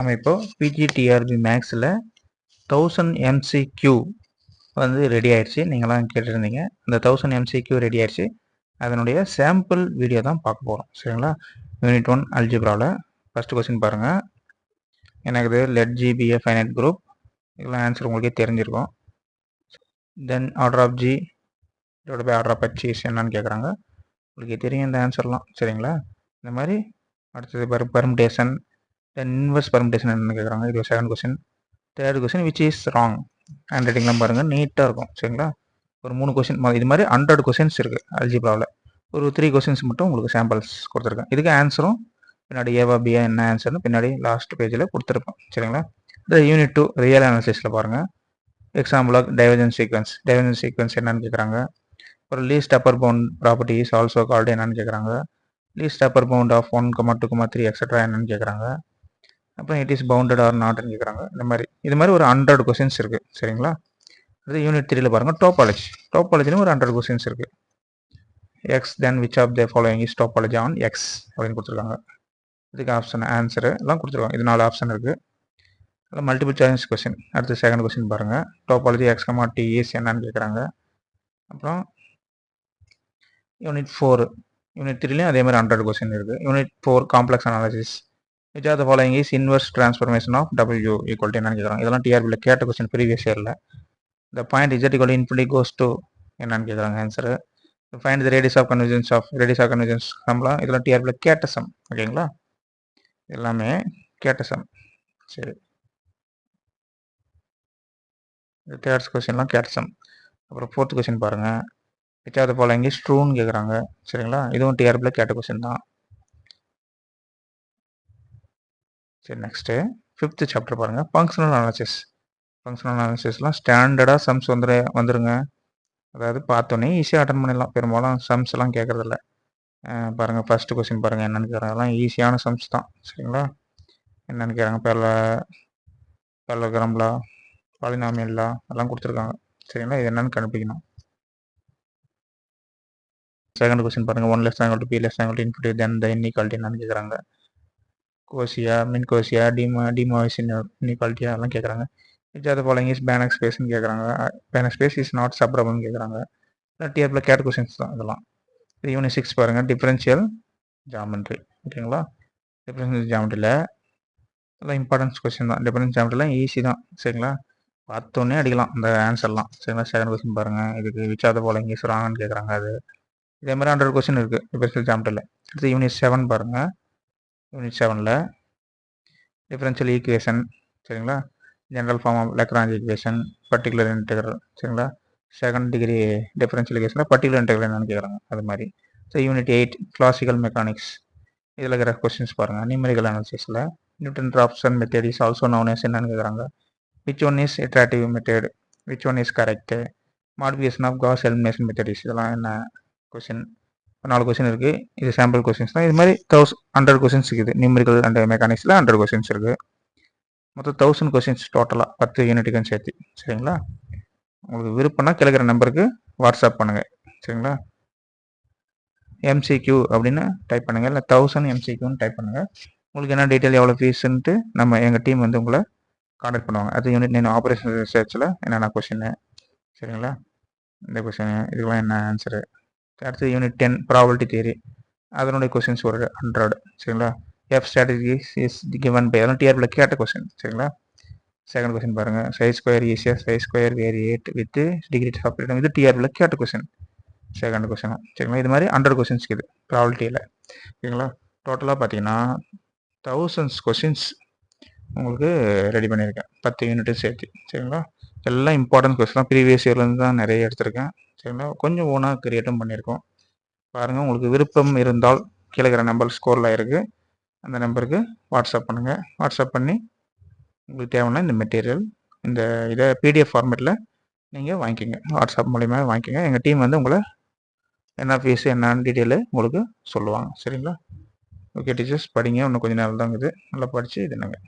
நம்ம இப்போ பிஜிடிஆர்பி மேக்ஸில் 1000 MCQ வந்து ரெடி ஆயிடுச்சு. நீங்களாம் கேட்டிருந்தீங்க. அந்த 1000 MCQ ரெடி ஆயிடுச்சு. அதனுடைய சாம்பிள் வீடியோ தான் பார்க்க போகிறோம். சரிங்களா? யூனிட் 1 அல்ஜிப்ராவில் ஃபஸ்ட்டு கொஸ்டின் பாருங்கள். எனக்கு லெட் ஜிபிஏ ஃபைனைட் குரூப். இதெல்லாம் ஆன்சர் உங்களுக்கே தெரிஞ்சிருக்கும். தென் ஆர்டர் ஆஃப் ஜி இதோட பை ஆர்டர் ஆஃப் ஹச் என்னன்னு கேட்குறாங்க. உங்களுக்கு தெரியும் இந்த ஆன்சர்லாம். சரிங்களா? இந்த மாதிரி அடுத்தது பர்முடேஷன், தென் இன்வெர்ஸ் பர்முடேஷன் என்னன்னு கேட்குறாங்க. இது second question. Third question which is wrong. Hand ரைட்டிங்லாம் பாருங்கள், நீட்டாக இருக்கும். சரிங்களா? ஒரு 3 கொஸ்டின் இது மாதிரி 100 கொஸ்டின்ஸ் இருக்குது அல்ஜிப்ராவில். ஒரு 3 கொஸ்டின்ஸ் மட்டும் உங்களுக்கு சாம்பிள்ஸ் கொடுத்துருக்கேன். இதுக்கு ஆன்சரும் பின்னாடி ஏவா பியா என்ன ஆன்சர்னு பின்னாடி லாஸ்ட் பேஜில் கொடுத்துருப்போம். சரிங்களா? இந்த யூனிட் 2 ரியல் அனாலிசிஸில் பாருங்கள். எக்ஸாம்பிளாக டைவர்ஜென்ஸ் சீக்வன்ஸ் என்னன்னு கேட்குறாங்க. ஒரு least upper bound property is also called என்னன்னு கேட்குறாங்க. Least upper bound of 1,2,3 extra என்னன்னு கேட்குறாங்க. அப்புறம் இட் இஸ் பவுண்டட் ஆர் நாட்னு கேட்குறாங்க. இது மாதிரி ஒரு 100 கொஸ்டின்ஸ் இருக்குது. சரிங்களா? அது யூனிட் 3ல பாருங்கள். டோபாலஜிலும் ஒரு 100 கொஸ்டின்ஸ் இருக்குது. X then which of the following is topology on X அப்படின்னு கொடுத்துருக்காங்க. இதுக்கு ஆப்ஷன் ஆன்சரு எல்லாம் கொடுத்துருக்காங்க. இது 4 ஆப்ஷன் இருக்குது. அதில் மல்டிபிள் சாய்ஸ் கொஸ்டின். அடுத்து செகண்ட் கொஸ்டின் பாருங்கள். Topology X comma T is என்னன்னு கேட்குறாங்க. அப்புறம் யூனிட் 3லையும் அதே மாதிரி 100 கொஸ்டின் இருக்குது. Unit 4 complex analysis. Which are the following is inverse transformation of W equal to என்னன்னு கேட்குறாங்க. இதெல்லாம் டிஆர்பியில் கேட்ட கொஸ்டின் ப்ரீவியஸ் இயரில். The point z equal to infinity goes to என்னன்னு கேட்குறாங்க answer. Find the radius of convergence சம்லாம் இதெல்லாம் டிஆர்பியில் கேட்ட சம். ஓகேங்களா? எல்லாமே கேட்ட சம். சரி, தேர்ட் கொஸ்டின்லாம் கேட்ட சம். அப்புறம் ஃபோர்த் கொஸ்டின் பாருங்கள். Which are the following is ட்ரூன்னு கேட்குறாங்க. சரிங்களா? இதுவும் டிஆர்பியில் கேட்ட கொஸ்டின் தான். சரி, நெக்ஸ்ட்டு 5th சாப்டர் பாருங்கள். ஃபங்க்ஷனல் அனாலிசிஸ்லாம் ஸ்டாண்டர்டாக சம்ஸ் வந்துருங்க. அதாவது பார்த்தோன்னே ஈஸியாக அட்டன் பண்ணிடலாம். பெரும்பாலும் சம்ஸ் எல்லாம் கேட்குறதில்ல. பாருங்கள், ஃபஸ்ட்டு கொஸ்டின் பாருங்கள் என்னென்னு கேட்குறாங்க. அதெல்லாம் ஈஸியான சம்ஸ் தான். சரிங்களா? என்னென்னு கேட்குறாங்க. பெரலோகிராம்லா, பாலினாமியல்லா அதெல்லாம் கொடுத்துருக்காங்க. சரிங்களா? இது என்னென்னு கண்டுபிடிக்கணும். செகண்ட் கொஸ்டின் பாருங்கள். 1 less than equal to p less than equal to infinity then the inequality என்னன்னு கேட்குறாங்க. கோசியா, மின்கோசியா, டிமாய்ஸ் இன்இக்வாலிட்டியா அதெல்லாம் கேட்குறாங்க. Which are the following is Banach ஸ்பேஸ்ன்னு கேட்குறாங்க. பேனக் ஸ்பேஸ் இஸ் நாட் சப்ரபுள்னு கேட்குறாங்க. டிஆர்பியில் கேட்ட கொஸ்டின்ஸ் தான் இதெல்லாம். இது யூனிட் 6 பாருங்கள். Differential geometry. ஓகேங்களா? டிஃபரன்ஷியல் ஜாமெட்ரியில் எல்லாம் இம்பார்ட்டன்ஸ் கொஸ்டின் தான். டிஃபரன்ஸ் ஜாமெட்ரிலாம் ஈஸி தான். சரிங்களா? பார்த்தோன்னே அடிக்கலாம் இந்த ஆன்சர்லாம். சரிங்களா? செகண்ட் கொஸ்டின் பாருங்கள். இதுக்கு which are the following is ராங்னு கேட்குறாங்க. அது இதே மாதிரி 100 கொஸ்டின் இருக்குது டிஃபரன்ஷியல் ஜாமெட்ரியில். அடுத்து யூனிட் 7 பாருங்கள். யூனிட் 7ல் டிஃபரன்ஷியல் ஈக்குவேஷன். சரிங்களா? General form of Lagrange equation, particular integral. சரிங்களா? செகண்ட் டிகிரி டிஃபரன்ஷியல் ஈக்குவேஷனில் பர்டிகுலர் இன்டெக்ரல் என்னன்னு கேட்குறாங்க. அது மாதிரி. So unit 8 classical mechanics. இதில் இருக்கிற கொஸ்டின்ஸ் பாருங்கள். நியூமெரிக்கல் அனாலிசிஸில் Newton Raphson method is also known as என்னன்னு கேட்குறாங்க. Which one is iterative method, which one is correct, modification of Gauss elimination method is. இதெல்லாம் என்ன கொஸ்டின். 4 கொஸ்டின் இருக்குது. இது சாம்பிள் கொஸ்டின்ஸ் தான். இது மாதிரி 100 கொஸ்டின்ஸ் இருக்குது. நியூமெரிக்கல் அண்ட் மெக்கானிக்ஸில் 100 கொஸ்டின்ஸ் இருக்குது. மொத்தம் 1000 கொஸ்டின்ஸ் டோட்டலாக 10 யூனிட்டுக்கும் சேர்த்து. சரிங்களா? உங்களுக்கு விருப்பம்னா கிழக்கிற நம்பருக்கு வாட்ஸ்அப் பண்ணுங்கள். சரிங்களா? MCQ அப்படின்னு டைப் பண்ணுங்கள், இல்லை 1000 MCQன்னு டைப் பண்ணுங்கள். உங்களுக்கு என்ன டீட்டெயில், எவ்வளோ ஃபீஸுன்ட்டு எங்கள் டீம் வந்து உங்களை கான்டாக்ட் பண்ணுவாங்க. அது யூனிட் 9 ஆப்ரேஷன் ரிசர்ச்சில் என்னென்ன கொஸ்டின்னு. சரிங்களா? இந்த கொஸ்டின் இதுக்கெல்லாம் என்ன ஆன்சரு. அடுத்து யூனிட் 10 ப்ராபபிலிட்டி தியரி. அதனுடைய கொஸ்டின்ஸ் ஒரு 100. சரிங்களா? F strategies is given by. அதெல்லாம் டிஆர்பியில் கேட்ட கொஸ்டின். சரிங்களா? செகண்ட் கொஸ்டின் பாருங்கள். சை2 ஈஸியாக சை2 variate with degree of freedom. இது டிஆர்பியில் கேட்ட கொஸ்டின். Second question. சரிங்களா? இது மாதிரி 100 கொஸ்டின்ஸ் இருக்குது ப்ராபபிலிட்டியில். ஓகேங்களா? டோட்டலாக பார்த்தீங்கன்னா 1000 கொஸ்டின்ஸ் உங்களுக்கு ரெடி பண்ணியிருக்கேன் 10 யூனிட்டும் சேர்த்து. சரிங்களா? எல்லாம் இம்பார்ட்டன்ட் கொஸ்டின் தான். ப்ரீவியஸ் இயர்லேருந்து தான் நிறைய எடுத்திருக்கேன். சரிங்களா? கொஞ்சம் ஓனாக கிரியேட்டும் பண்ணியிருக்கோம். பாருங்கள், உங்களுக்கு விருப்பம் இருந்தால் கீழே இருக்கிற நம்பர் ஸ்கோரில் இருக்குது. அந்த நம்பருக்கு வாட்ஸ்அப் பண்ணுங்கள். வாட்ஸ்அப் பண்ணி உங்களுக்கு தேவைன்னா இந்த மெட்டீரியல் இதை பிடிஎஃப் ஃபார்மேட்டில் நீங்கள் வாங்கிக்கோங்க. வாட்ஸ்அப் மூலிமா வாங்கிக்கோங்க. எங்கள் டீம் வந்து உங்களை என்ன ஃபீஸு என்னன்னு டீட்டெயிலு உங்களுக்கு சொல்லுவாங்க. சரிங்களா? ஓகே டீச்சர்ஸ், படிங்க. இன்னும் கொஞ்சம் நேரம் தான் இருக்குது. நல்லா படித்து இது என்னங்க.